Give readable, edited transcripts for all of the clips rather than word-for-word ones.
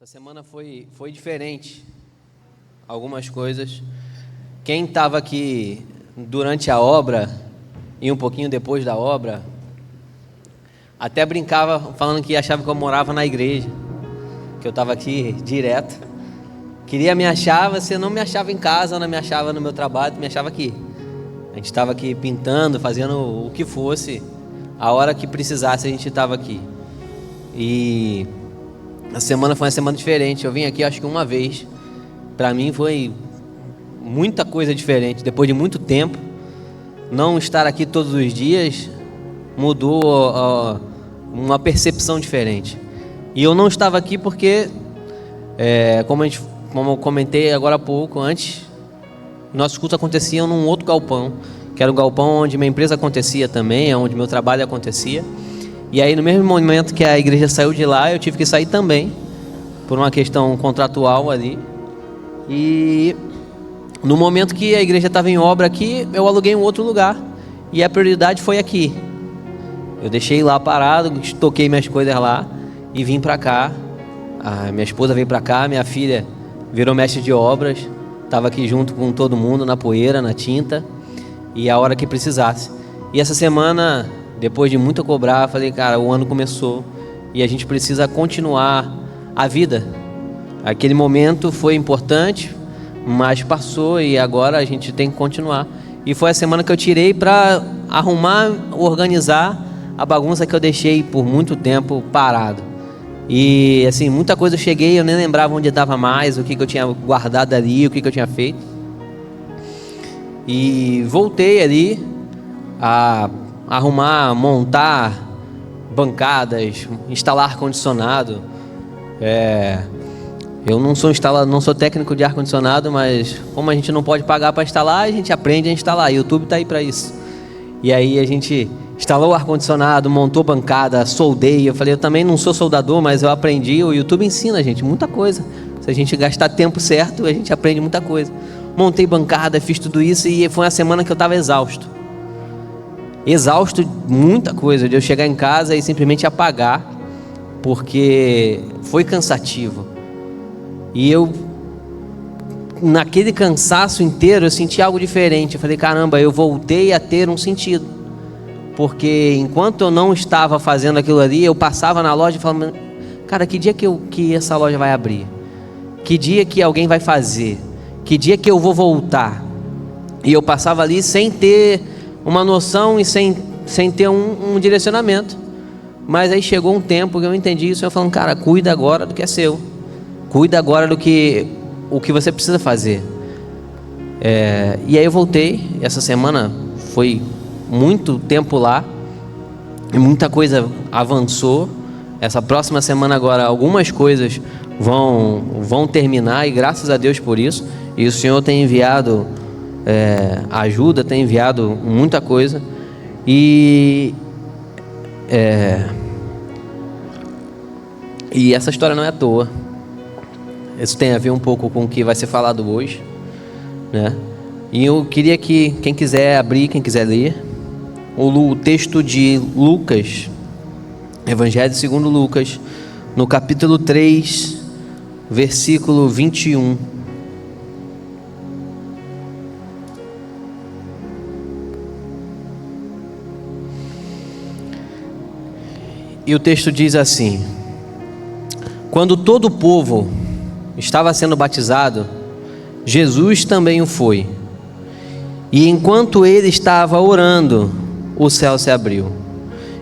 Essa semana foi diferente. Algumas coisas. Quem estava aqui durante a obra e um pouquinho depois da obra, até brincava falando que achava que eu morava na igreja, que eu estava aqui direto. Queria me achar, você não me achava em casa, não me achava no meu trabalho, me achava aqui. A gente estava aqui pintando, fazendo o que fosse, a hora que precisasse a gente estava aqui. E a semana foi uma semana diferente. Eu vim aqui acho que uma vez. Para mim foi muita coisa diferente. Depois de muito tempo, não estar aqui todos os dias mudou uma percepção diferente. E eu não estava aqui porque, como eu comentei agora há pouco, antes, nossos cultos aconteciam num outro galpão, que era o galpão onde minha empresa acontecia também, onde meu trabalho acontecia. E aí, no mesmo momento que a igreja saiu de lá, eu tive que sair também, por uma questão contratual ali. E no momento que a igreja estava em obra aqui, eu aluguei um outro lugar. E a prioridade foi aqui. Eu deixei lá parado, toquei minhas coisas lá e vim para cá. A minha esposa veio para cá, minha filha virou mestre de obras. Estava aqui junto com todo mundo, na poeira, na tinta. E a hora que precisasse. E essa semana, depois de muito cobrar, falei, cara, o ano começou e a gente precisa continuar a vida. Aquele momento foi importante, mas passou e agora a gente tem que continuar. E foi a semana que eu tirei para arrumar, organizar a bagunça que eu deixei por muito tempo parado. E assim, muita coisa eu cheguei, eu nem lembrava onde estava mais, o que eu tinha guardado ali, o que eu tinha feito. E voltei ali a arrumar, montar bancadas, instalar ar-condicionado. Eu não sou técnico de ar-condicionado, mas como a gente não pode pagar para instalar, a gente aprende a instalar. O YouTube está aí para isso. E aí a gente instalou o ar-condicionado, montou bancada, soldei. Eu falei, eu também não sou soldador, mas eu aprendi. O YouTube ensina a gente muita coisa. Se a gente gastar tempo certo, a gente aprende muita coisa. Montei bancada, fiz tudo isso e foi uma semana que eu estava exausto. Exausto de muita coisa, de eu chegar em casa e simplesmente apagar, porque foi cansativo. E eu, naquele cansaço inteiro, eu senti algo diferente. Eu falei, caramba, eu voltei a ter um sentido. Porque enquanto eu não estava fazendo aquilo ali, eu passava na loja e falava, cara, que dia que essa loja vai abrir? Que dia que alguém vai fazer? Que dia que eu vou voltar? E eu passava ali sem ter uma noção e sem ter um direcionamento. Mas aí chegou um tempo que eu entendi isso. Eu falando, cara, cuida agora do que é seu. Cuida agora o que você precisa fazer. E aí eu voltei. Essa semana foi muito tempo lá. E muita coisa avançou. Essa próxima semana agora algumas coisas vão terminar. E graças a Deus por isso. E o Senhor tem enviado ajuda, tem enviado muita coisa. E essa história não é à toa. Isso tem a ver um pouco com o que vai ser falado hoje, né? E eu queria que quem quiser abrir, quem quiser ler o texto de Lucas, Evangelho segundo Lucas, no capítulo 3, versículo 21. E o texto diz assim: quando todo o povo estava sendo batizado, Jesus também o foi. E enquanto ele estava orando, o céu se abriu.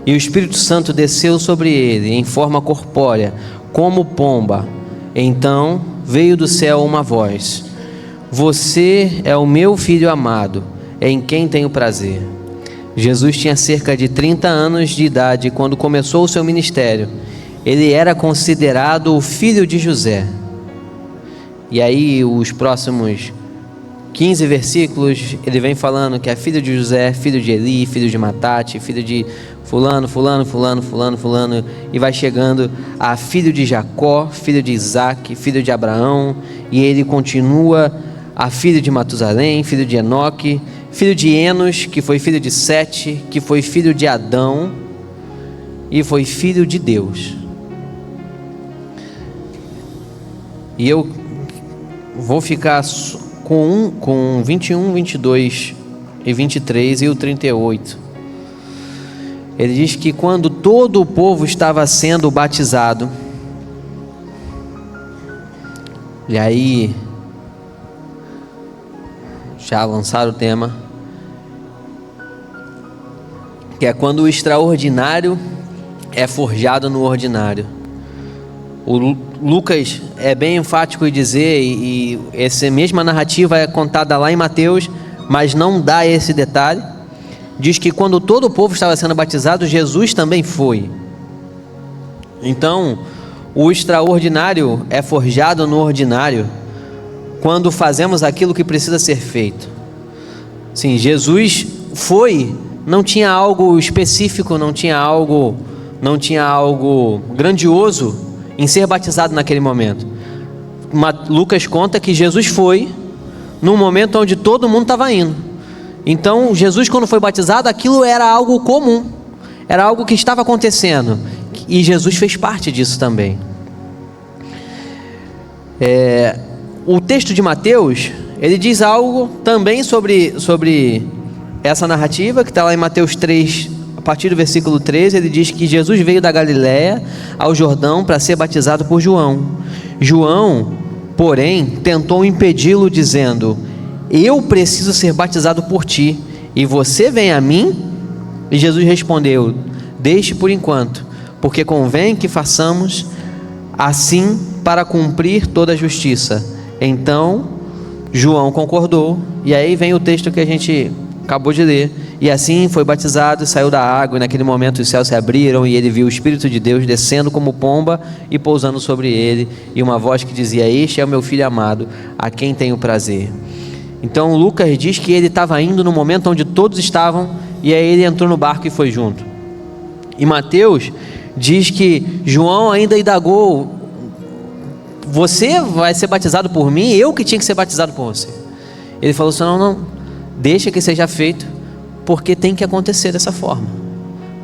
E o Espírito Santo desceu sobre ele em forma corpórea, como pomba. Então veio do céu uma voz: você é o meu filho amado, em quem tenho prazer. Jesus tinha cerca de 30 anos de idade quando começou o seu ministério. Ele era considerado o filho de José. E aí os próximos 15 versículos, ele vem falando que é filho de José, filho de Eli, filho de Matate, filho de fulano, e vai chegando a filho de Jacó, filho de Isaac, filho de Abraão, e ele continua a filho de Matusalém, filho de Enoque, filho de Enos, que foi filho de Sete, que foi filho de Adão, e foi filho de Deus. E eu vou ficar com 21, 22 e 23 e o 38. Ele diz que quando todo o povo estava sendo batizado, e aí já lançaram o tema, que é quando o extraordinário é forjado no ordinário. O Lucas é bem enfático em dizer, e essa mesma narrativa é contada lá em Mateus, mas não dá esse detalhe. Diz que quando todo o povo estava sendo batizado, Jesus também foi. Então, o extraordinário é forjado no ordinário quando fazemos aquilo que precisa ser feito. Sim, Jesus foi, não tinha algo específico, não tinha algo grandioso em ser batizado naquele momento. Lucas conta que Jesus foi num momento onde todo mundo estava indo. Então Jesus, quando foi batizado, aquilo era algo comum, era algo que estava acontecendo, e Jesus fez parte disso também. O texto de Mateus, ele diz algo também sobre essa narrativa, que está lá em Mateus 3, a partir do versículo 13, ele diz que Jesus veio da Galiléia ao Jordão para ser batizado por João. João, porém, tentou impedi-lo, dizendo: eu preciso ser batizado por ti, e você vem a mim? E Jesus respondeu: deixe por enquanto, porque convém que façamos assim para cumprir toda a justiça. Então João concordou, e aí vem o texto que a gente acabou de ler. E assim foi batizado e saiu da água, e naquele momento os céus se abriram, e ele viu o Espírito de Deus descendo como pomba e pousando sobre ele, e uma voz que dizia: este é o meu filho amado, a quem tenho prazer. Então Lucas diz que ele estava indo no momento onde todos estavam, e aí ele entrou no barco e foi junto. E Mateus diz que João ainda indagou: você vai ser batizado por mim? Eu que tinha que ser batizado por você. Ele falou assim: não, deixa que seja feito, porque tem que acontecer dessa forma.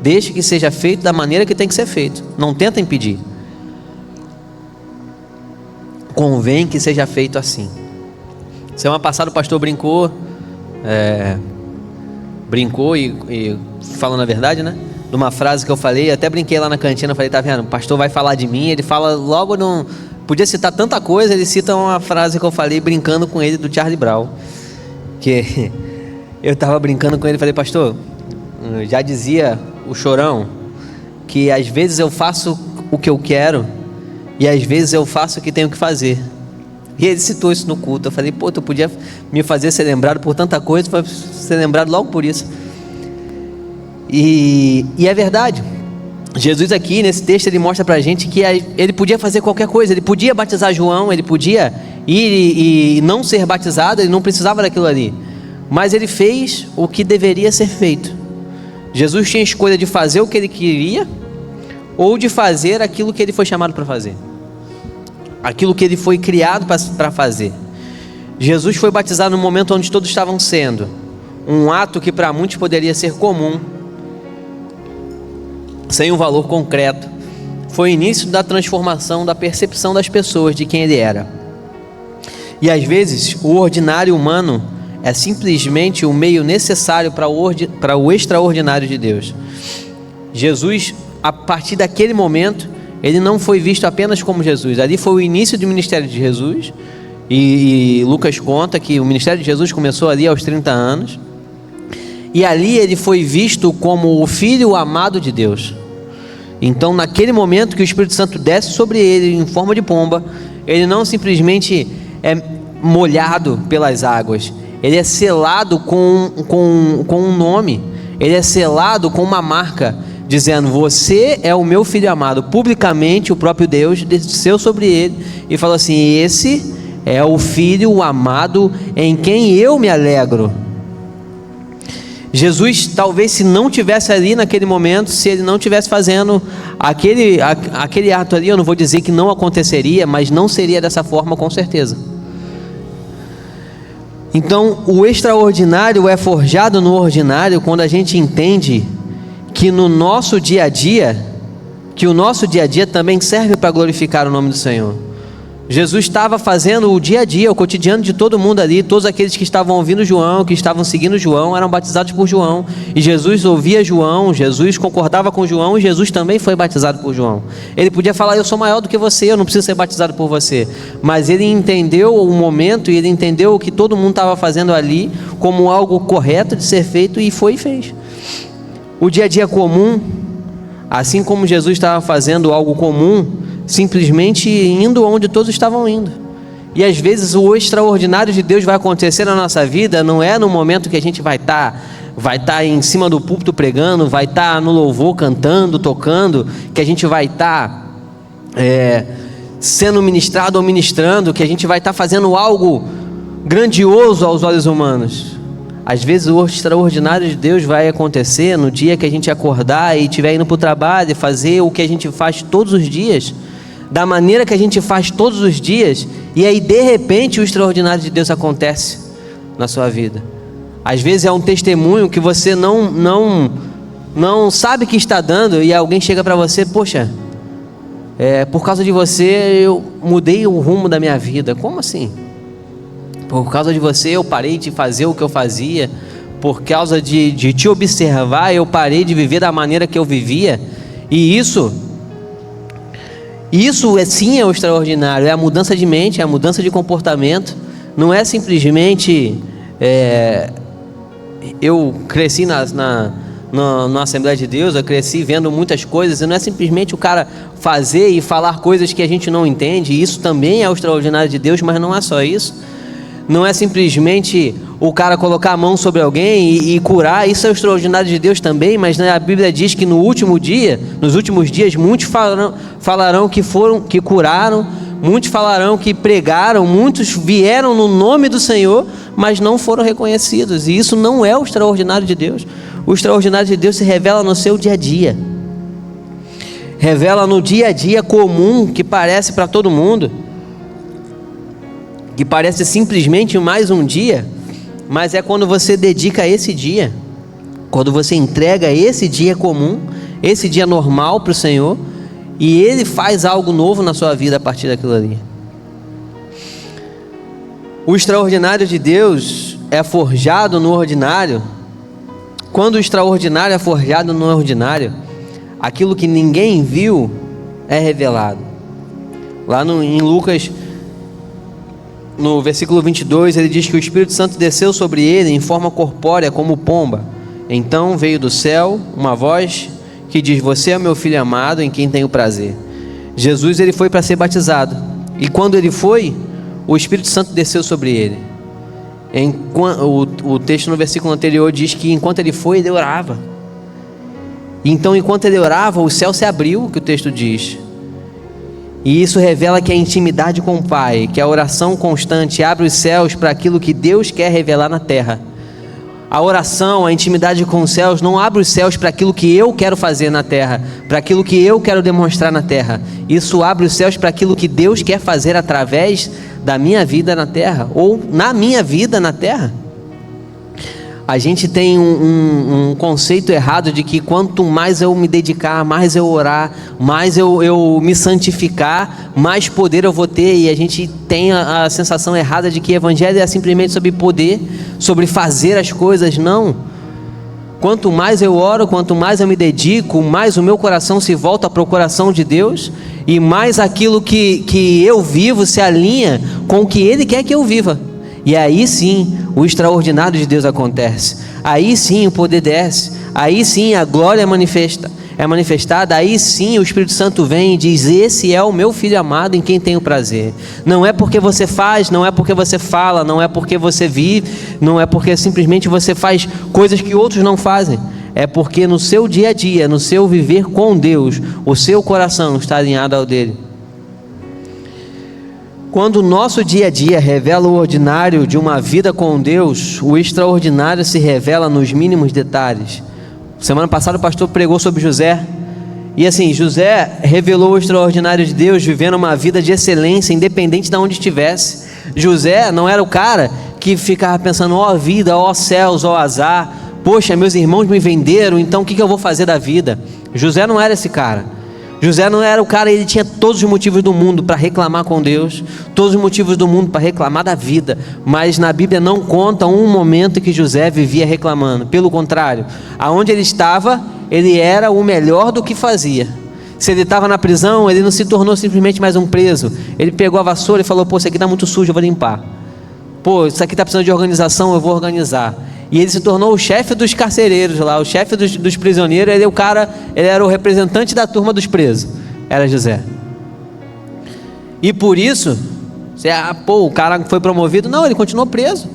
Deixa que seja feito da maneira que tem que ser feito, não tenta impedir. Convém que seja feito assim. Semana passada o pastor brincou e falando a verdade, né? De uma frase que eu falei, até brinquei lá na cantina, falei: tá vendo, o pastor vai falar de mim, ele fala logo num... Podia citar tanta coisa, ele cita uma frase que eu falei brincando com ele do Charlie Brown, que eu estava brincando com ele, falei: pastor, já dizia o Chorão, que às vezes eu faço o que eu quero, e às vezes eu faço o que tenho que fazer. E ele citou isso no culto. Eu falei: pô, tu podia me fazer ser lembrado por tanta coisa, para ser lembrado logo por isso. E é verdade. Jesus aqui nesse texto, ele mostra pra gente que ele podia fazer qualquer coisa. Ele podia batizar João, ele podia ir e não ser batizado, ele não precisava daquilo ali, mas ele fez o que deveria ser feito. Jesus tinha a escolha de fazer o que ele queria, ou de fazer aquilo que ele foi chamado para fazer, aquilo que ele foi criado para fazer. Jesus foi batizado no momento onde todos estavam sendo, um ato que para muitos poderia ser comum, sem um valor concreto. Foi o início da transformação da percepção das pessoas de quem ele era. E às vezes o ordinário humano é simplesmente o meio necessário para o extraordinário de Deus. Jesus, a partir daquele momento, ele não foi visto apenas como Jesus. Ali foi o início do ministério de Jesus, e Lucas conta que o ministério de Jesus começou ali aos 30 anos, e ali ele foi visto como o Filho amado de Deus. Então naquele momento que o Espírito Santo desce sobre ele em forma de pomba, ele não simplesmente é molhado pelas águas, ele é selado com um nome, ele é selado com uma marca, dizendo: você é o meu filho amado. Publicamente o próprio Deus desceu sobre ele e falou assim: esse é o filho amado em quem eu me alegro. Jesus, talvez, se não tivesse ali naquele momento, se ele não tivesse fazendo aquele ato ali, eu não vou dizer que não aconteceria, mas não seria dessa forma, com certeza. Então o extraordinário é forjado no ordinário quando a gente entende que no nosso dia a dia, que o nosso dia a dia também serve para glorificar o nome do Senhor. Jesus estava fazendo o dia a dia, o cotidiano de todo mundo ali. Todos aqueles que estavam ouvindo João, que estavam seguindo João, eram batizados por João. E Jesus ouvia João, Jesus concordava com João, e Jesus também foi batizado por João. Ele podia falar: eu sou maior do que você, eu não preciso ser batizado por você. Mas ele entendeu o momento, e ele entendeu o que todo mundo estava fazendo ali como algo correto de ser feito, e foi e fez. O dia a dia comum, assim como Jesus estava fazendo algo comum, simplesmente indo onde todos estavam indo. E às vezes o extraordinário de Deus vai acontecer na nossa vida, não é no momento que a gente vai estar em cima do púlpito pregando, vai estar no louvor cantando, tocando, que a gente vai estar sendo ministrado ou ministrando, que a gente vai estar fazendo algo grandioso aos olhos humanos. Às vezes o extraordinário de Deus vai acontecer no dia que a gente acordar e estiver indo para o trabalho e fazer o que a gente faz todos os dias, da maneira que a gente faz todos os dias, e aí de repente o extraordinário de Deus acontece na sua vida. Às vezes é um testemunho que você não sabe que está dando, e alguém chega para você: poxa, por causa de você eu mudei o rumo da minha vida. Como assim? Por causa de você eu parei de fazer o que eu fazia, por causa de te observar eu parei de viver da maneira que eu vivia. E isso sim é o extraordinário, é a mudança de mente, é a mudança de comportamento. Não é simplesmente eu cresci na Assembleia de Deus, eu cresci vendo muitas coisas, e não é simplesmente o cara fazer e falar coisas que a gente não entende. Isso também é o extraordinário de Deus, mas não é só isso. Não é simplesmente o cara colocar a mão sobre alguém e curar. Isso é o extraordinário de Deus também, mas a Bíblia diz que nos últimos dias, muitos falarão que curaram, muitos falarão que pregaram, muitos vieram no nome do Senhor, mas não foram reconhecidos. E isso não é o extraordinário de Deus. O extraordinário de Deus se revela no seu dia a dia, revela no dia a dia comum, que parece para todo mundo, que parece simplesmente mais um dia, mas é quando você dedica esse dia, quando você entrega esse dia comum, esse dia normal para o Senhor, e Ele faz algo novo na sua vida a partir daquilo ali. O extraordinário de Deus é forjado no ordinário. Quando o extraordinário é forjado no ordinário, aquilo que ninguém viu é revelado. Lá em Lucas, no versículo 22, ele diz que o Espírito Santo desceu sobre ele em forma corpórea como pomba. Então veio do céu uma voz que diz: você é meu filho amado, em quem tenho prazer. Jesus, ele foi para ser batizado, e quando ele foi, o Espírito Santo desceu sobre ele. O texto no versículo anterior diz que enquanto ele foi, ele orava. Então enquanto ele orava, o céu se abriu, que o texto diz. E isso revela que a intimidade com o Pai, que a oração constante abre os céus para aquilo que Deus quer revelar na terra. A oração, a intimidade com os céus não abre os céus para aquilo que eu quero fazer na terra, para aquilo que eu quero demonstrar na terra. Isso abre os céus para aquilo que Deus quer fazer através da minha vida na terra, ou na minha vida na terra. A gente tem um conceito errado de que quanto mais eu me dedicar, mais eu orar, mais eu me santificar, mais poder eu vou ter. E a gente tem a sensação errada de que evangelho é simplesmente sobre poder, sobre fazer as coisas. Não. Quanto mais eu oro, quanto mais eu me dedico, mais o meu coração se volta para o coração de Deus, e mais aquilo que eu vivo se alinha com o que Ele quer que eu viva. E aí sim o extraordinário de Deus acontece, aí sim o poder desce, aí sim a glória é manifestada, aí sim o Espírito Santo vem e diz: esse é o meu filho amado em quem tenho prazer. Não é porque você faz, não é porque você fala, não é porque você vive, não é porque simplesmente você faz coisas que outros não fazem, é porque no seu dia a dia, no seu viver com Deus, o seu coração está alinhado ao dele. Quando o nosso dia a dia revela o ordinário de uma vida com Deus, o extraordinário se revela nos mínimos detalhes. Semana passada o pastor pregou sobre José, e assim, José revelou o extraordinário de Deus, vivendo uma vida de excelência, independente de onde estivesse. José não era o cara que ficava pensando: ó vida, ó céus, ó azar, poxa, meus irmãos me venderam, então o que eu vou fazer da vida? José não era esse cara. José não era o cara, ele tinha todos os motivos do mundo para reclamar com Deus, todos os motivos do mundo para reclamar da vida, mas na Bíblia não conta um momento que José vivia reclamando. Pelo contrário, aonde ele estava, ele era o melhor do que fazia. Se ele estava na prisão, ele não se tornou simplesmente mais um preso. Ele pegou a vassoura e falou: pô, isso aqui está muito sujo, eu vou limpar. Pô, isso aqui está precisando de organização, eu vou organizar. E ele se tornou o chefe dos carcereiros lá, o chefe dos prisioneiros. Ele era o representante da turma dos presos, era José. E por isso, o cara foi promovido. Não, ele continuou preso.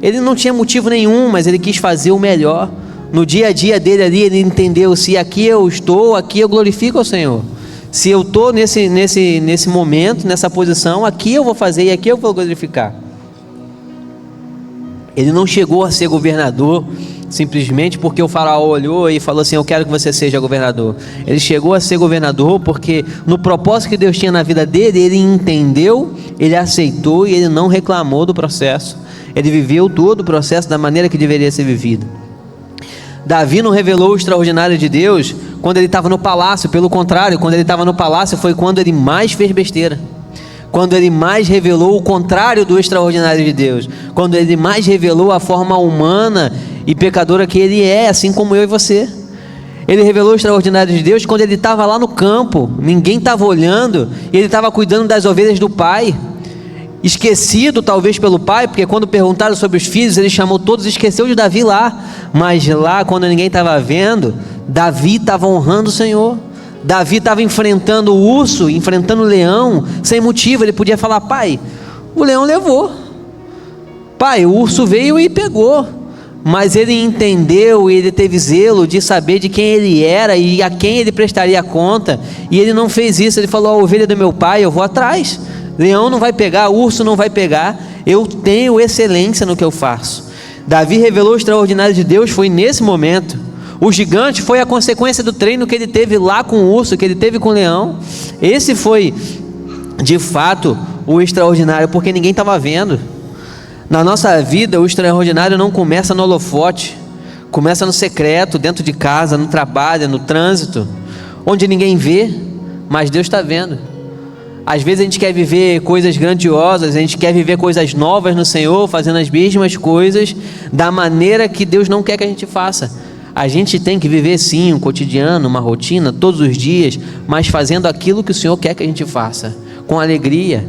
Ele não tinha motivo nenhum, mas ele quis fazer o melhor. No dia a dia dele ali, ele entendeu: se aqui eu estou, aqui eu glorifico ao Senhor. Se eu estou nesse momento, nessa posição, aqui eu vou fazer e aqui eu vou glorificar. Ele não chegou a ser governador simplesmente porque o faraó olhou e falou assim: eu quero que você seja governador. Ele chegou a ser governador porque no propósito que Deus tinha na vida dele, ele entendeu, ele aceitou e ele não reclamou do processo. Ele viveu todo o processo da maneira que deveria ser vivido. Davi não revelou o extraordinário de Deus quando ele estava no palácio. Pelo contrário, quando ele estava no palácio foi quando ele mais fez besteira, quando ele mais revelou o contrário do extraordinário de Deus, quando ele mais revelou a forma humana e pecadora que ele é, assim como eu e você. Ele revelou o extraordinário de Deus quando ele estava lá no campo, ninguém estava olhando, e ele estava cuidando das ovelhas do pai, esquecido talvez pelo pai, porque quando perguntaram sobre os filhos, ele chamou todos e esqueceu de Davi lá. Mas lá, quando ninguém estava vendo, Davi estava honrando o Senhor. Davi estava enfrentando o urso, enfrentando o leão, sem motivo. Ele podia falar: pai, o leão levou, pai, o urso veio e pegou. Mas ele entendeu e ele teve zelo de saber de quem ele era e a quem ele prestaria conta. E ele não fez isso. Ele falou: a ovelha do meu pai, eu vou atrás. Leão não vai pegar, urso não vai pegar. Eu tenho excelência no que eu faço. Davi revelou o extraordinário de Deus, foi nesse momento. O gigante foi a consequência do treino que ele teve lá com o urso, que ele teve com o leão. Esse foi, de fato, o extraordinário, porque ninguém estava vendo. Na nossa vida, o extraordinário não começa no holofote, começa no secreto, dentro de casa, no trabalho, no trânsito, onde ninguém vê, mas Deus está vendo. Às vezes a gente quer viver coisas grandiosas, a gente quer viver coisas novas no Senhor, fazendo as mesmas coisas da maneira que Deus não quer que a gente faça. A gente tem que viver sim um cotidiano, uma rotina, todos os dias, mas fazendo aquilo que o Senhor quer que a gente faça, com alegria.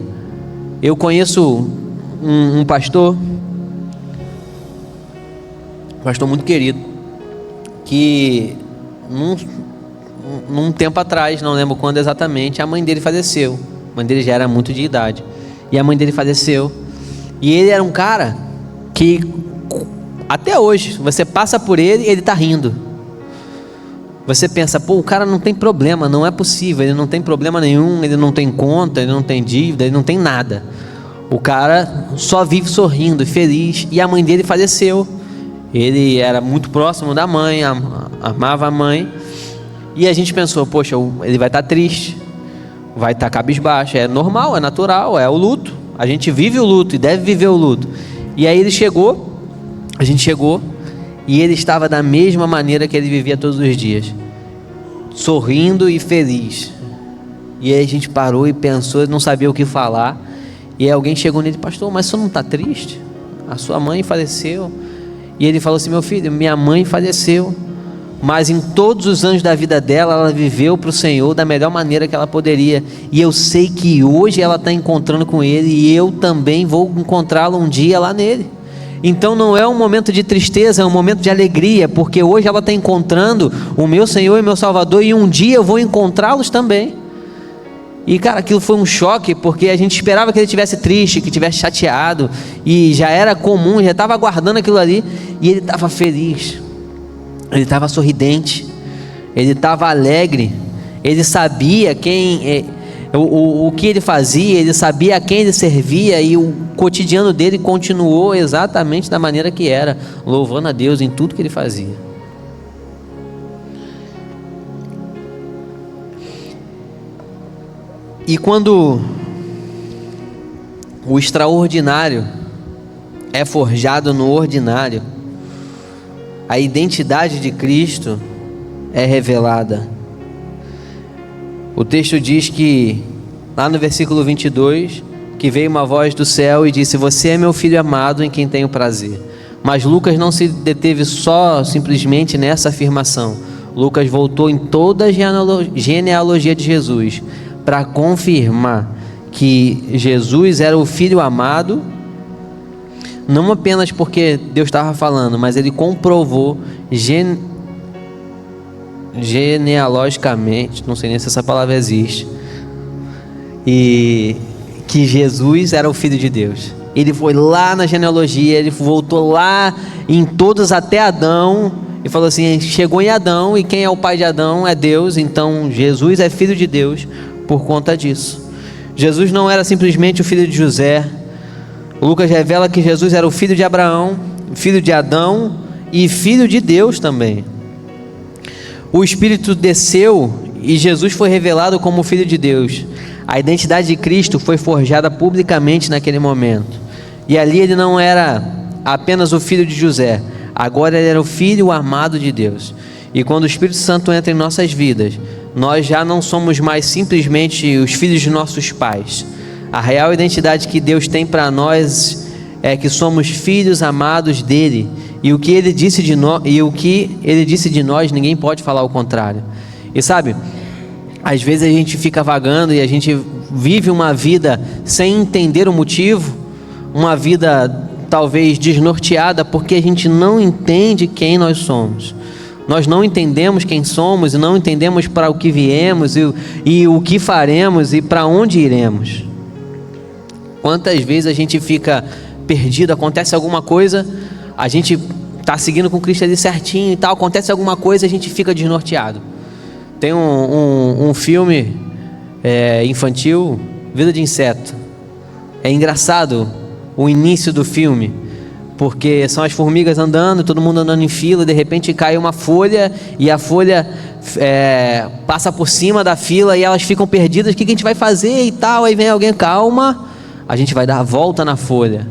Eu conheço um pastor muito querido, que num tempo atrás, não lembro quando exatamente, a mãe dele faleceu. A mãe dele já era muito de idade, e a mãe dele faleceu. E ele era um cara que até hoje, você passa por ele e ele está rindo. Você pensa: pô, o cara não tem problema, não é possível, ele não tem problema nenhum, ele não tem conta, ele não tem dívida, ele não tem nada. O cara só vive sorrindo e feliz. E a mãe dele faleceu. Ele era muito próximo da mãe, amava a mãe. E a gente pensou: poxa, ele vai estar triste, vai estar cabisbaixo. É normal, é natural, é o luto. A gente vive o luto e deve viver o luto. E aí a gente chegou e ele estava da mesma maneira que ele vivia todos os dias, sorrindo e feliz. E aí a gente parou e pensou, não sabia o que falar. E aí alguém chegou nele: pastor, mas você não está triste? A sua mãe faleceu. E ele falou assim: meu filho, minha mãe faleceu, mas em todos os anos da vida dela, ela viveu para o Senhor da melhor maneira que ela poderia. E eu sei que hoje ela está encontrando com Ele, e eu também vou encontrá-lo um dia lá nele. Então não é um momento de tristeza, é um momento de alegria, porque hoje ela está encontrando o meu Senhor e meu Salvador, e um dia eu vou encontrá-los também. E cara, aquilo foi um choque, porque a gente esperava que ele estivesse triste, que estivesse chateado, e já era comum, já estava aguardando aquilo ali, e ele estava feliz, ele estava sorridente, ele estava alegre, ele sabia o que ele fazia, ele sabia a quem ele servia, e o cotidiano dele continuou exatamente da maneira que era, louvando a Deus em tudo que ele fazia. E quando o extraordinário é forjado no ordinário, a identidade de Cristo é revelada. O texto diz que, lá no versículo 22, que veio uma voz do céu e disse: você é meu filho amado, em quem tenho prazer. Mas Lucas não se deteve só simplesmente nessa afirmação. Lucas voltou em toda a genealogia de Jesus para confirmar que Jesus era o filho amado, não apenas porque Deus estava falando, mas ele comprovou genealogicamente, não sei nem se essa palavra existe, e que Jesus era o filho de Deus. Ele foi lá na genealogia, ele voltou lá em todos até Adão e falou assim: chegou em Adão, e quem é o pai de Adão é Deus, então Jesus é filho de Deus por conta disso. Jesus não era simplesmente o filho de José. Lucas revela que Jesus era o filho de Abraão, filho de Adão e filho de Deus também. O Espírito desceu e Jesus foi revelado como filho de Deus. A identidade de Cristo foi forjada publicamente naquele momento. E ali ele não era apenas o filho de José, agora ele era o filho amado de Deus. E quando o Espírito Santo entra em nossas vidas, nós já não somos mais simplesmente os filhos de nossos pais. A real identidade que Deus tem para nós é que somos filhos amados dele. E o que ele disse de nós, ninguém pode falar o contrário. E sabe, às vezes a gente fica vagando e a gente vive uma vida sem entender o motivo, uma vida talvez desnorteada, porque a gente não entende quem nós somos. Nós não entendemos quem somos e não entendemos para o que viemos e o que faremos e para onde iremos. Quantas vezes a gente fica perdido, acontece alguma coisa, a gente está seguindo com Cristo ali certinho e tal, acontece alguma coisa, a gente fica desnorteado. Tem um filme infantil, Vida de Inseto. É engraçado o início do filme, porque são as formigas andando, todo mundo andando em fila, de repente cai uma folha, e a folha passa por cima da fila, e elas ficam perdidas, o que a gente vai fazer e tal, aí vem alguém: calma, a gente vai dar a volta na folha.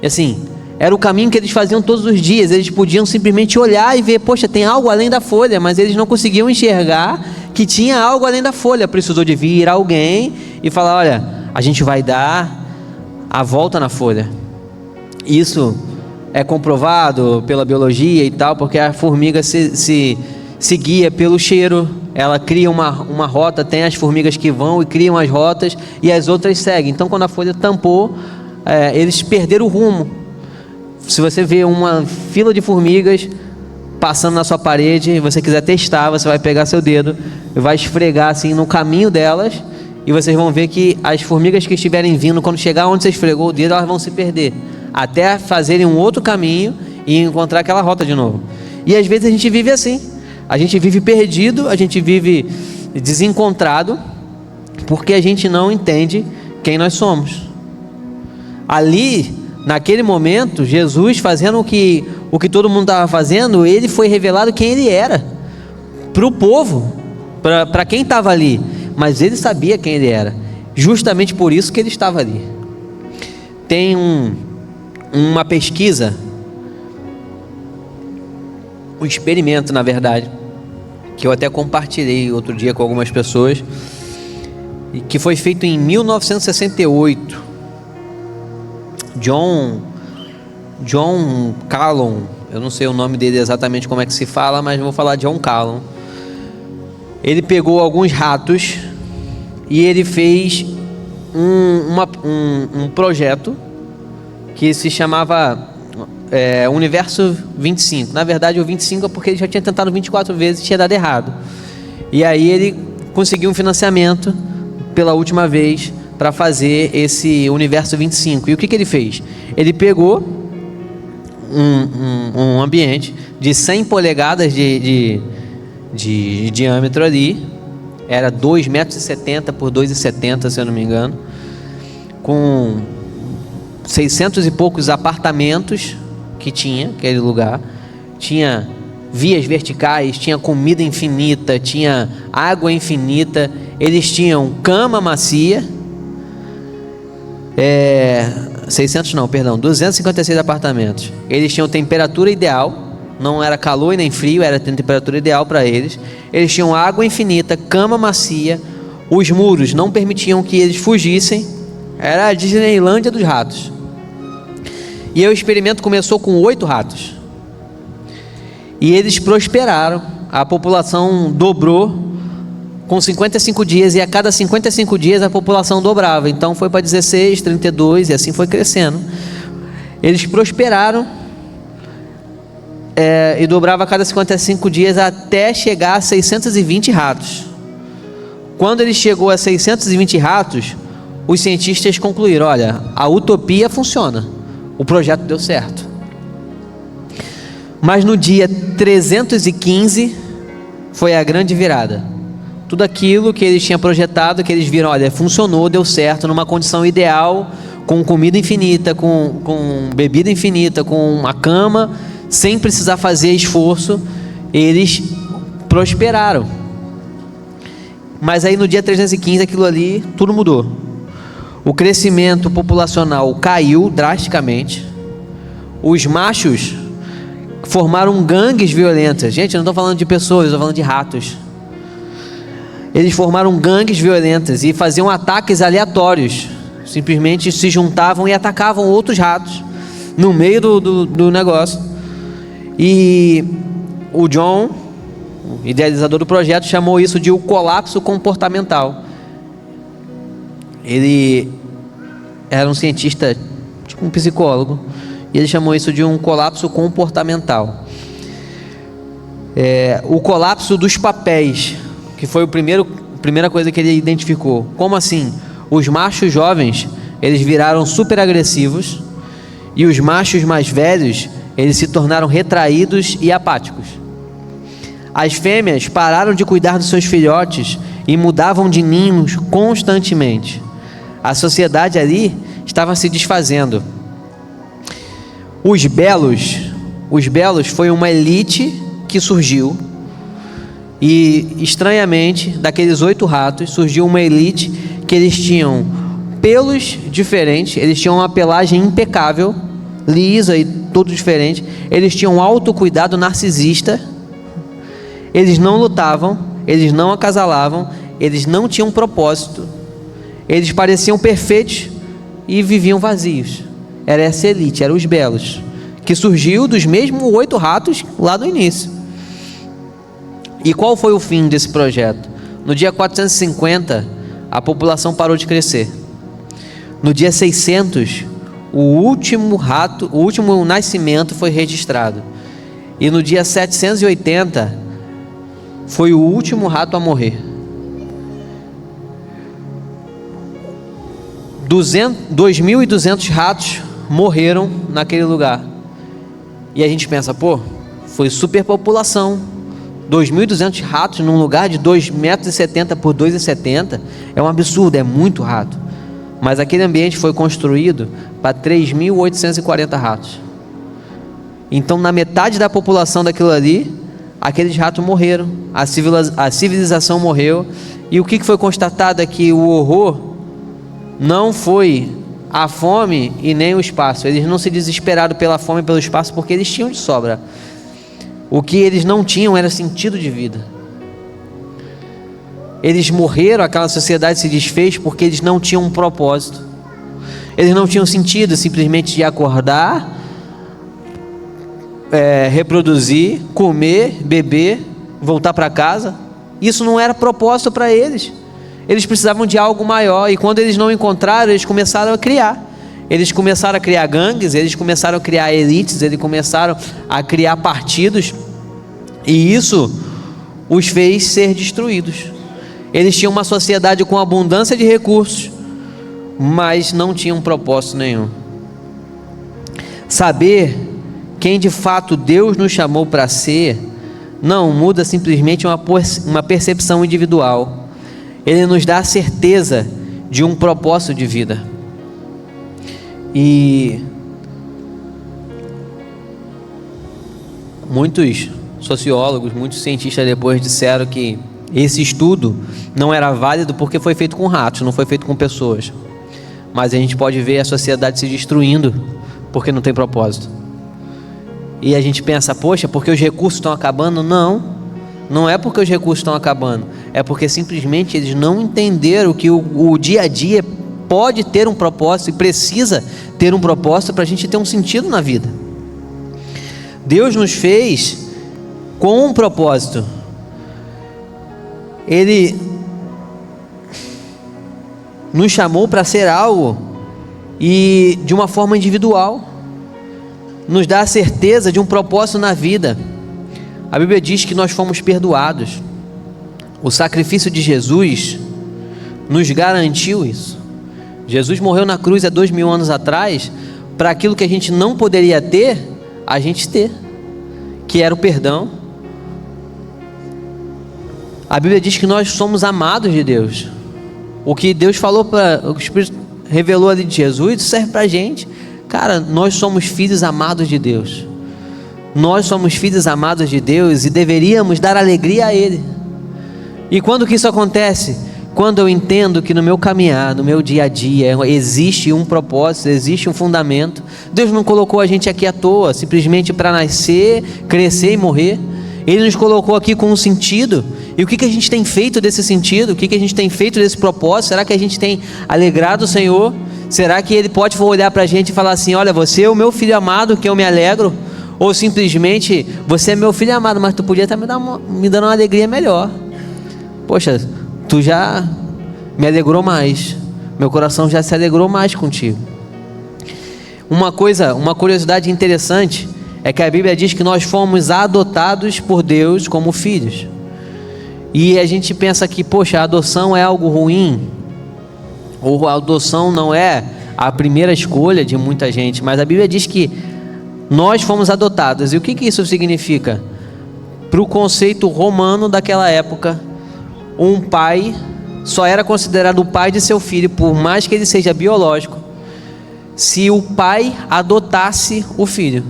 E assim, era o caminho que eles faziam todos os dias. Eles podiam simplesmente olhar e ver: poxa, tem algo além da folha, mas eles não conseguiam enxergar que tinha algo além da folha. Precisou de vir alguém e falar: olha, a gente vai dar a volta na folha. Isso é comprovado pela biologia e tal, porque a formiga se guia pelo cheiro. Ela cria uma rota, tem as formigas que vão e criam as rotas, e as outras seguem. Então, quando a folha tampou, eles perderam o rumo. Se você vê uma fila de formigas passando na sua parede e você quiser testar, você vai pegar seu dedo e vai esfregar assim no caminho delas, e vocês vão ver que as formigas que estiverem vindo, quando chegar onde você esfregou o dedo, elas vão se perder, até fazerem um outro caminho e encontrar aquela rota de novo. E às vezes a gente vive assim, a gente vive perdido, a gente vive desencontrado, porque a gente não entende quem nós somos. Ali, naquele momento, Jesus fazendo o que todo mundo estava fazendo, ele foi revelado quem ele era para o povo, para quem estava ali, mas ele sabia quem ele era, justamente por isso que ele estava ali. Tem uma pesquisa, um experimento, na verdade, que eu até compartilhei outro dia com algumas pessoas, e que foi feito em 1968. John Calhoun, eu não sei o nome dele exatamente como é que se fala, mas vou falar John Calhoun. Ele pegou alguns ratos e ele fez um projeto que se chamava Universo 25. Na verdade, o 25 é porque ele já tinha tentado 24 vezes e tinha dado errado. E aí ele conseguiu um financiamento pela última vez para fazer esse Universo 25. E o que ele fez? Ele pegou um ambiente de 100 polegadas de diâmetro ali, era 2,70 metros por 2,70 metros, se eu não me engano, com 600 e poucos apartamentos que tinha aquele lugar, tinha vias verticais, tinha comida infinita, tinha água infinita, eles tinham cama macia, 256 apartamentos. Eles tinham temperatura ideal, não era calor e nem frio, era temperatura ideal para eles. Eles tinham água infinita, cama macia, Os muros não permitiam que eles fugissem. Era a Disneylândia dos ratos. E o experimento começou com 8 ratos. E eles prosperaram. A população dobrou com 55 dias. E a cada 55 dias a população dobrava. Então foi para 16, 32 e assim foi crescendo. Eles prosperaram. E dobrava a cada 55 dias até chegar a 620 ratos. Quando ele chegou a 620 ratos, os cientistas concluíram: olha, a utopia funciona, o projeto deu certo. Mas no dia 315 foi a grande virada. Tudo aquilo que eles tinham projetado, que eles viram, olha, funcionou, deu certo, numa condição ideal, com comida infinita, com bebida infinita, com uma cama, sem precisar fazer esforço, eles prosperaram. Mas aí no dia 315 aquilo ali, tudo mudou. O crescimento populacional caiu drasticamente. Os machos formaram gangues violentas. Gente, eu não estou falando de pessoas, eu estou falando de ratos. Eles formaram gangues violentas e faziam ataques aleatórios. Simplesmente se juntavam e atacavam outros ratos no meio do negócio. E o John, o idealizador do projeto, chamou isso de o colapso comportamental. Ele era um cientista, tipo um psicólogo, e ele chamou isso de um colapso comportamental. O colapso dos papéis, que foi a primeira coisa que ele identificou. Como assim? Os machos jovens, eles viraram super agressivos, e os machos mais velhos, eles se tornaram retraídos e apáticos. As fêmeas pararam de cuidar dos seus filhotes e mudavam de ninhos constantemente. A sociedade ali estava se desfazendo. Os belos foi uma elite que surgiu. E estranhamente, daqueles 8 ratos, surgiu uma elite que eles tinham pelos diferentes, eles tinham uma pelagem impecável, lisa e tudo diferente. Eles tinham autocuidado narcisista. Eles não lutavam, eles não acasalavam, eles não tinham propósito. Eles pareciam perfeitos e viviam vazios. Era essa elite, eram os belos, que surgiu dos mesmos 8 ratos lá do início. E qual foi o fim desse projeto? No dia 450, a população parou de crescer. No dia 600, o último nascimento foi registrado. E no dia 780, foi o último rato a morrer. 2.200 ratos morreram naquele lugar. E a gente pensa, foi superpopulação. 2.200 ratos num lugar de 2,70 m por 2,70 m é um absurdo, é muito rato. Mas aquele ambiente foi construído para 3.840 ratos. Então, na metade da população daquilo ali, aqueles ratos morreram, a civilização morreu. E o que foi constatado é que o horror não foi a fome e nem o espaço. Eles não se desesperaram pela fome e pelo espaço, porque eles tinham de sobra. O que eles não tinham era sentido de vida. Eles morreram, aquela sociedade se desfez porque eles não tinham um propósito. Eles não tinham sentido simplesmente de acordar, reproduzir, comer, beber, voltar para casa. Isso não era propósito para eles. Eles precisavam de algo maior, e quando eles não encontraram, eles começaram a criar. Eles começaram a criar gangues, eles começaram a criar elites, eles começaram a criar partidos, e isso os fez ser destruídos. Eles tinham uma sociedade com abundância de recursos, mas não tinham propósito nenhum. Saber quem de fato Deus nos chamou para ser, não muda simplesmente uma percepção individual. Ele nos dá a certeza de um propósito de vida. E muitos sociólogos, muitos cientistas depois disseram que esse estudo não era válido porque foi feito com ratos, não foi feito com pessoas. Mas a gente pode ver a sociedade se destruindo porque não tem propósito. E a gente pensa, poxa, porque os recursos estão acabando? Não, não é porque os recursos estão acabando, é porque simplesmente eles não entenderam que o dia a dia pode ter um propósito e precisa ter um propósito para a gente ter um sentido na vida. Deus nos fez com um propósito. Ele nos chamou para ser algo e de uma forma individual, nos dá a certeza de um propósito na vida. A Bíblia diz que nós fomos perdoados. O sacrifício de Jesus nos garantiu isso. Jesus morreu na cruz há 2000 anos atrás para aquilo que a gente não poderia ter, a gente ter, que era o perdão. A Bíblia diz que nós somos amados de Deus. O que Deus falou, o que o Espírito revelou ali de Jesus, isso serve para a gente. Cara, nós somos filhos amados de Deus. Nós somos filhos amados de Deus e deveríamos dar alegria a Ele. E quando que isso acontece? Quando eu entendo que no meu caminhar, no meu dia a dia, existe um propósito, existe um fundamento. Deus não colocou a gente aqui à toa, simplesmente para nascer, crescer e morrer. Ele nos colocou aqui com um sentido. E o que a gente tem feito desse sentido? O que a gente tem feito desse propósito? Será que a gente tem alegrado o Senhor? Será que Ele pode olhar para a gente e falar assim: olha, você é o meu filho amado, que eu me alegro? Ou simplesmente, você é meu filho amado, mas tu podia estar me dando uma alegria melhor. Poxa, tu já me alegrou mais, meu coração já se alegrou mais contigo. Uma curiosidade interessante é que a Bíblia diz que nós fomos adotados por Deus como filhos. E a gente pensa que, poxa, a adoção é algo ruim, ou a adoção não é a primeira escolha de muita gente, mas a Bíblia diz que nós fomos adotados. E o que isso significa? Para o conceito romano daquela época, um pai só era considerado o pai de seu filho, por mais que ele seja biológico, se o pai adotasse o filho.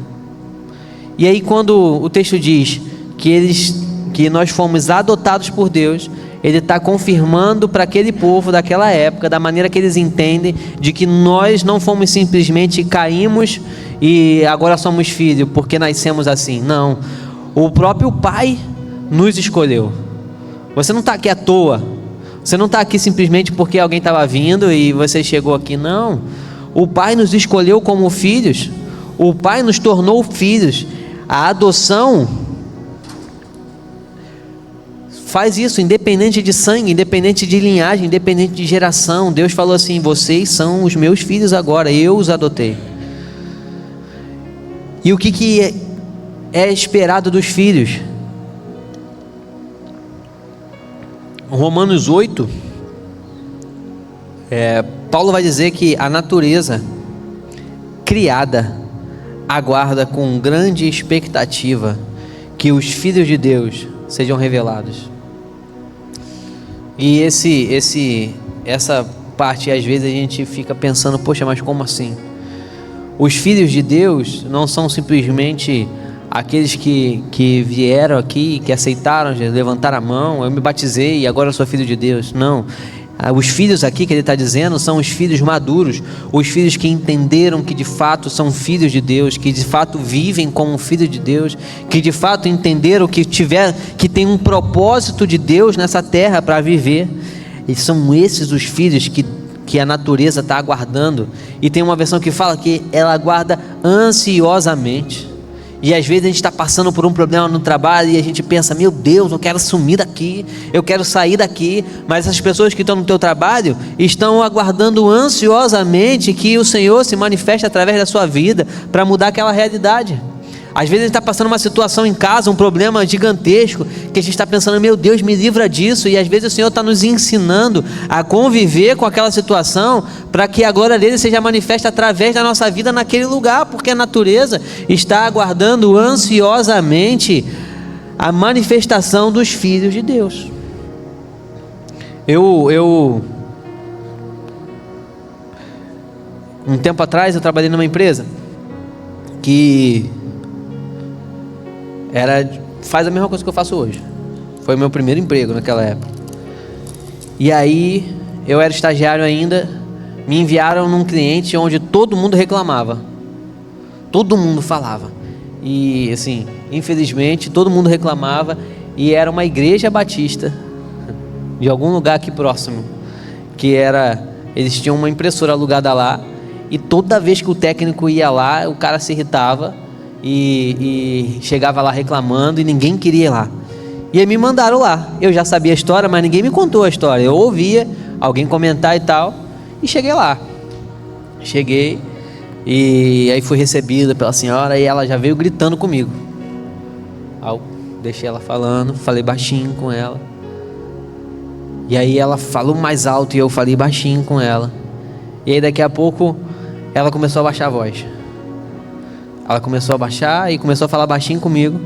E aí, quando o texto diz que nós fomos adotados por Deus, ele está confirmando para aquele povo daquela época, da maneira que eles entendem, de que nós não fomos simplesmente caímos e agora somos filhos porque nascemos assim. Não, o próprio Pai nos escolheu. Você não está aqui à toa, você não está aqui simplesmente porque alguém estava vindo e você chegou aqui. Não, o Pai nos escolheu como filhos, o Pai nos tornou filhos. A adoção faz isso, independente de sangue, independente de linhagem, independente de geração. Deus falou assim: vocês são os meus filhos agora, eu os adotei. E o que é esperado dos filhos? Romanos 8, Paulo vai dizer que a natureza criada aguarda com grande expectativa que os filhos de Deus sejam revelados. E essa parte, às vezes a gente fica pensando: poxa, mas como assim? Os filhos de Deus não são simplesmente aqueles que vieram aqui, que aceitaram, levantaram a mão, eu me batizei e agora eu sou filho de Deus. Não, os filhos aqui que ele está dizendo são os filhos maduros, os filhos que entenderam que de fato são filhos de Deus, que de fato vivem como filhos de Deus, que de fato entenderam que tem um propósito de Deus nessa terra para viver. E são esses os filhos que a natureza está aguardando. E tem uma versão que fala que ela aguarda ansiosamente. E às vezes a gente está passando por um problema no trabalho e a gente pensa: meu Deus, eu quero sumir daqui, eu quero sair daqui. Mas essas pessoas que estão no teu trabalho estão aguardando ansiosamente que o Senhor se manifeste através da sua vida para mudar aquela realidade. Às vezes a gente está passando uma situação em casa, um problema gigantesco, que a gente está pensando: meu Deus, me livra disso. E às vezes o Senhor está nos ensinando a conviver com aquela situação, para que a glória dele seja manifesta através da nossa vida naquele lugar, porque a natureza está aguardando ansiosamente a manifestação dos filhos de Deus. Um tempo atrás eu trabalhei numa empresa que faz a mesma coisa que eu faço hoje. Foi o meu primeiro emprego naquela época. E aí, eu era estagiário ainda, me enviaram num cliente onde todo mundo reclamava. Todo mundo falava. E assim, infelizmente, todo mundo reclamava. E era uma igreja batista. de algum lugar aqui próximo, que era, eles tinham uma impressora alugada lá, e toda vez que o técnico ia lá, o cara se irritava e chegava lá reclamando e ninguém queria ir lá. E aí me mandaram lá. Eu já sabia a história, mas ninguém me contou a história. Eu ouvia alguém comentar e tal, e cheguei lá. Cheguei e aí fui recebido pela senhora e ela já veio gritando comigo. Aí eu deixei ela falando, falei baixinho com ela. E aí ela falou mais alto e eu falei baixinho com ela. E aí daqui a pouco ela começou a baixar a voz. Ela começou a baixar e começou a falar baixinho comigo.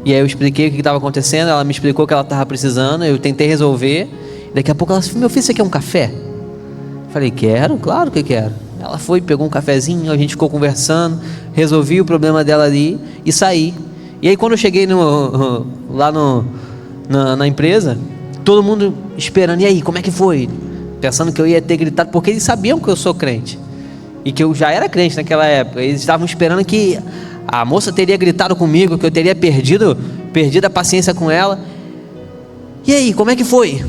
E aí eu expliquei o que estava acontecendo. Ela me explicou o que ela estava precisando. Eu tentei resolver. Daqui a pouco ela disse: meu filho, você quer um café? Falei: quero, claro que quero. Ela foi, pegou um cafezinho, a gente ficou conversando, resolvi o problema dela ali e saí. E aí quando eu cheguei lá na empresa, todo mundo esperando: e aí, como é que foi? Pensando que eu ia ter gritado, porque eles sabiam que eu sou crente e que eu já era crente naquela época. Eles estavam esperando que a moça teria gritado comigo, que eu teria perdido a paciência com ela. E aí, como é que foi?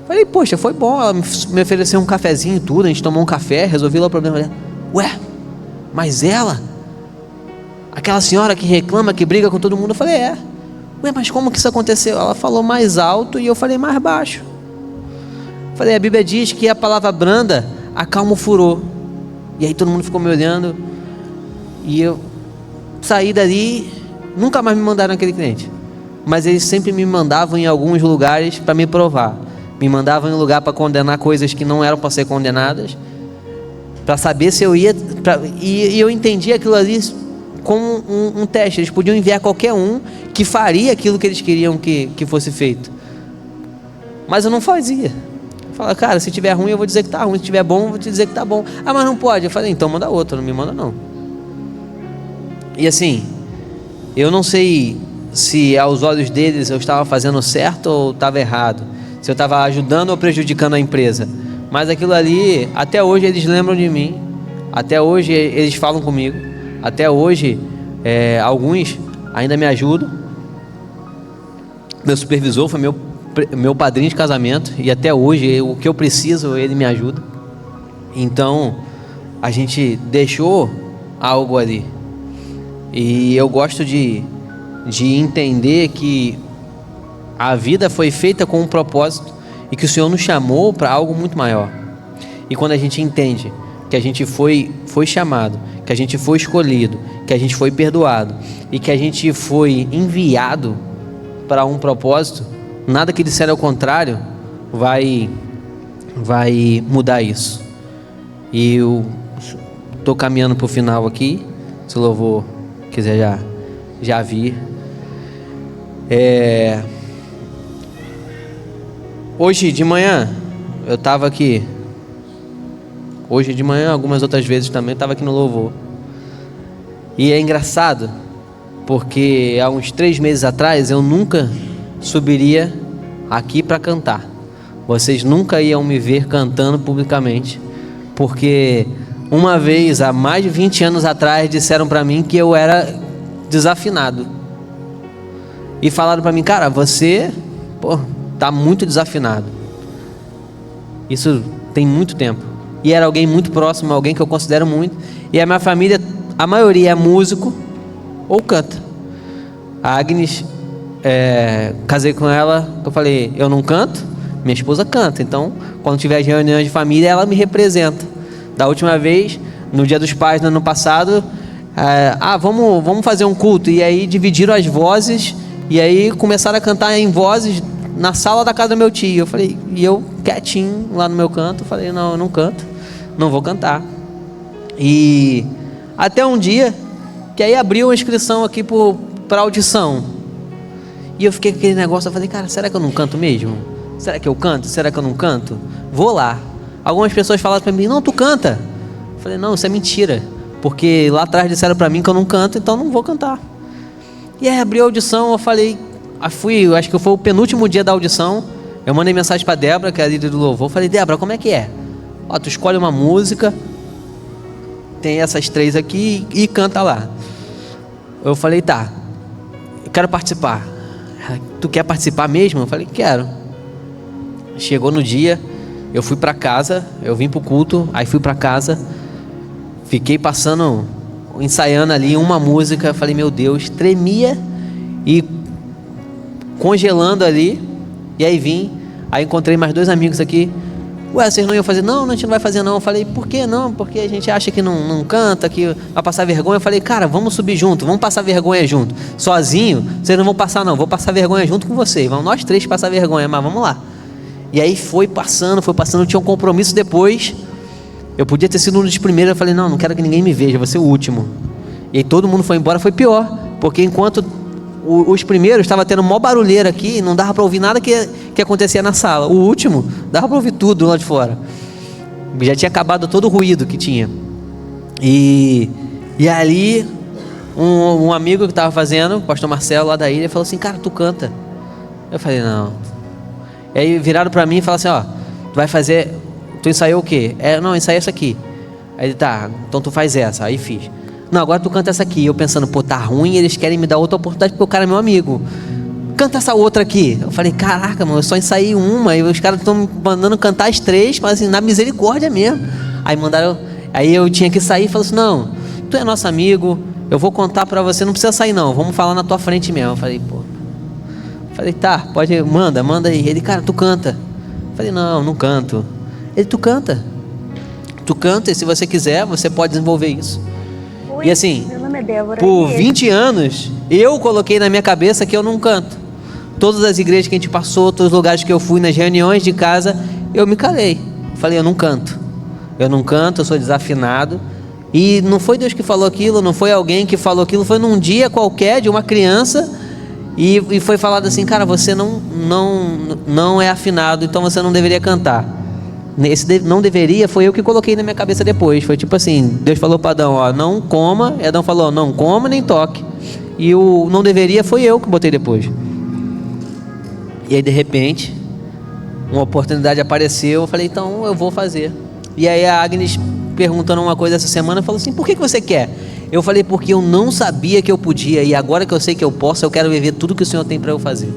Falei: poxa, foi bom. Ela me ofereceu um cafezinho e tudo, a gente tomou um café, resolvi lá o problema dela. Ué, mas ela, aquela senhora que reclama, que briga com todo mundo? Eu falei: é. Ué, mas como que isso aconteceu? Ela falou mais alto e eu falei mais baixo. Falei: a Bíblia diz que a palavra branda acalma o furor. E aí todo mundo ficou me olhando. E eu saí dali. Nunca mais me mandaram aquele cliente, mas eles sempre me mandavam em alguns lugares para me provar. Me mandavam em lugar para condenar coisas que não eram para ser condenadas, para saber se eu ia e eu entendi aquilo ali como um teste. Eles podiam enviar qualquer um que faria aquilo que eles queriam que fosse feito, mas eu não fazia. Fala: cara, se tiver ruim eu vou dizer que tá ruim, se tiver bom eu vou te dizer que tá bom. Ah, mas não pode. Eu falei: então manda outro, não me manda não. E assim, eu não sei se aos olhos deles eu estava fazendo certo ou estava errado, se eu estava ajudando ou prejudicando a empresa, mas aquilo ali, até hoje eles lembram de mim, até hoje eles falam comigo, até hoje alguns ainda me ajudam. Meu supervisor foi meu padrinho de casamento, e até hoje o que eu preciso ele me ajuda. Então a gente deixou algo ali, e eu gosto de entender que a vida foi feita com um propósito e que o Senhor nos chamou para algo muito maior. E quando a gente entende que a gente foi chamado, que a gente foi escolhido, que a gente foi perdoado e que a gente foi enviado para um propósito, nada que disser ao contrário vai mudar isso. E eu estou caminhando para o final aqui. Se o louvor quiser já vir. Hoje de manhã eu estava aqui. Hoje de manhã, algumas outras vezes também, estava aqui no louvor. E é engraçado, porque há uns 3 meses atrás eu nunca subiria aqui para cantar. Vocês nunca iam me ver cantando publicamente, porque uma vez, há mais de 20 anos atrás, disseram para mim que eu era desafinado. E falaram para mim: cara, você tá muito desafinado. Isso tem muito tempo. E era alguém muito próximo, alguém que eu considero muito. E a minha família, a maioria é músico ou canta. A Agnes, casei com ela, eu falei: eu não canto, minha esposa canta. Então, quando tiver as reuniões de família, ela me representa. Da última vez, no Dia dos Pais, no ano passado, vamos fazer um culto. E aí dividiram as vozes, e aí começaram a cantar em vozes na sala da casa do meu tio. Eu falei, e eu quietinho lá no meu canto, eu falei: não, eu não canto, não vou cantar. E até um dia que aí abriu uma inscrição aqui para audição, e eu fiquei com aquele negócio. Eu falei: cara, será que eu não canto mesmo? Será que eu canto? Será que eu não canto? Vou lá. Algumas pessoas falaram para mim: não, tu canta. Eu falei: não, isso é mentira, porque lá atrás disseram para mim que eu não canto, então não vou cantar. E aí abriu a audição. Eu falei, acho que foi o penúltimo dia da audição. Eu mandei mensagem para Débora, que é a líder do louvor. Eu falei: Débora, como é que é? Tu escolhe uma música, tem essas 3 aqui e canta lá. Eu falei: tá, eu quero participar. Tu quer participar mesmo? Eu falei: quero. Chegou no dia, eu fui para casa, eu vim pro culto, aí fui para casa, fiquei ensaiando ali uma música, falei, meu Deus, tremia e congelando ali, e aí aí encontrei mais 2 amigos aqui. Ué, vocês não iam fazer? Não, a gente não vai fazer não. Eu falei, por que não? Porque a gente acha que não canta, que vai passar vergonha. Eu falei, cara, vamos subir junto, vamos passar vergonha junto. Sozinho, vocês não vão passar não, vou passar vergonha junto com vocês. Vamos nós 3 passar vergonha, mas vamos lá. E aí foi passando, eu tinha um compromisso depois. Eu podia ter sido um dos primeiros, eu falei, não quero que ninguém me veja, vou ser o último. E aí todo mundo foi embora, foi pior. Porque enquanto os primeiros estavam tendo mó barulheira aqui, não dava para ouvir nada que acontecia na sala. O último, dava para ouvir tudo lá de fora. Já tinha acabado todo o ruído que tinha. E ali, um amigo que estava fazendo, o pastor Marcelo lá da ilha, falou assim, cara, tu canta. Eu falei, não. E aí viraram para mim e falaram assim, ó, tu ensaiou o quê? Não, ensaiei essa aqui. Aí ele, tá, então tu faz essa. Aí fiz. Não, agora tu canta essa aqui. Eu pensando, pô, tá ruim, eles querem me dar outra oportunidade porque o cara é meu amigo. Canta essa outra aqui. Eu falei, caraca, mano, eu só ensaiei uma e os caras estão me mandando cantar as 3, mas assim, na misericórdia mesmo. Aí eu tinha que sair e falei assim, não, tu é nosso amigo, eu vou contar pra você, não precisa sair não, vamos falar na tua frente mesmo. Eu falei, pô. Falei, tá, pode, manda aí. Ele, cara, tu canta. Eu falei, não canto. Ele, tu canta. Tu canta e se você quiser, você pode desenvolver isso. Oi, e assim, meu nome é Débora, por 20 anos, eu coloquei na minha cabeça que eu não canto. Todas as igrejas que a gente passou, todos os lugares que eu fui, nas reuniões de casa, eu me calei. Falei, eu não canto, eu sou desafinado. E não foi Deus que falou aquilo, não foi alguém que falou aquilo, foi num dia qualquer de uma criança e foi falado assim, cara, você não é afinado, então você não deveria cantar. Esse não deveria, foi eu que coloquei na minha cabeça depois. Foi tipo assim, Deus falou para Adão, ó, não coma. E Adão falou, não coma nem toque. E o não deveria foi eu que botei depois. E aí de repente uma oportunidade apareceu, eu falei, então eu vou fazer. E aí a Agnes, perguntando uma coisa essa semana, falou assim, por que você quer? Eu falei, porque eu não sabia que eu podia, e agora que eu sei que eu posso, eu quero viver tudo que o Senhor tem para eu fazer.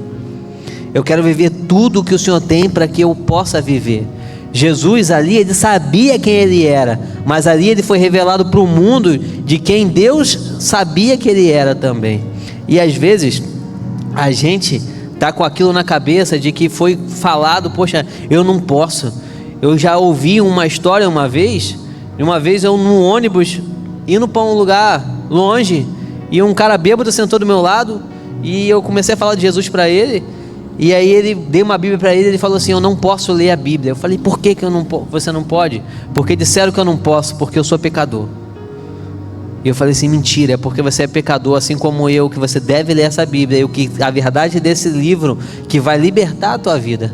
Eu quero viver tudo que o Senhor tem para que eu possa viver. Jesus ali, ele sabia quem ele era, mas ali ele foi revelado para o mundo de quem Deus sabia que ele era também. E às vezes a gente está com aquilo na cabeça de que foi falado, poxa, eu não posso. Eu já ouvi uma história uma vez eu no ônibus, indo para um lugar longe, e um cara bêbado sentou do meu lado, e eu comecei a falar de Jesus para ele. E aí ele deu uma Bíblia para ele, ele falou assim, eu não posso ler a Bíblia. Eu falei, por que você não pode? Porque disseram que eu não posso, porque eu sou pecador. E eu falei assim, mentira, é porque você é pecador, assim como eu, que você deve ler essa Bíblia, e a verdade desse livro que vai libertar a tua vida.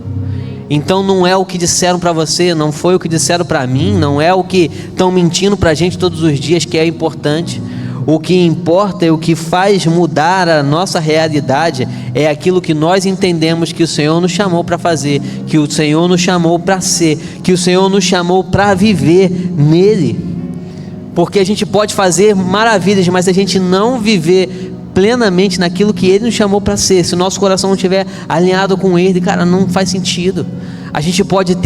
Então não é o que disseram para você, não foi o que disseram para mim, não é o que estão mentindo para a gente todos os dias que é importante. O que importa e o que faz mudar a nossa realidade é aquilo que nós entendemos que o Senhor nos chamou para fazer, que o Senhor nos chamou para ser, que o Senhor nos chamou para viver nele. Porque a gente pode fazer maravilhas, mas a gente não viver plenamente naquilo que Ele nos chamou para ser, se o nosso coração não estiver alinhado com Ele, cara, não faz sentido. A gente pode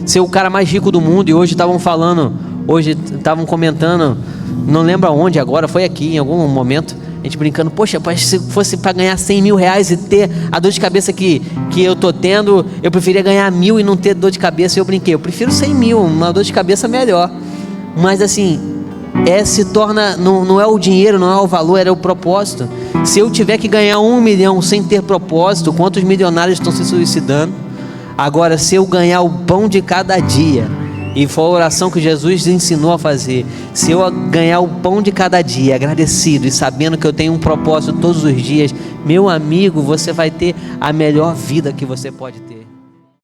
ser o cara mais rico do mundo, e hoje estavam comentando, não lembro aonde agora, foi aqui em algum momento, a gente brincando, poxa, se fosse para ganhar 100 mil reais e ter a dor de cabeça que eu tô tendo, eu preferia ganhar 1.000 e não ter dor de cabeça. E eu brinquei, eu prefiro 100 mil, uma dor de cabeça melhor. Mas assim, se torna, não é o dinheiro, não é o valor, é o propósito. Se eu tiver que ganhar 1 milhão sem ter propósito, quantos milionários estão se suicidando? Agora, se eu ganhar o pão de cada dia, e foi a oração que Jesus ensinou a fazer, se eu ganhar o pão de cada dia, agradecido e sabendo que eu tenho um propósito todos os dias, meu amigo, você vai ter a melhor vida que você pode ter.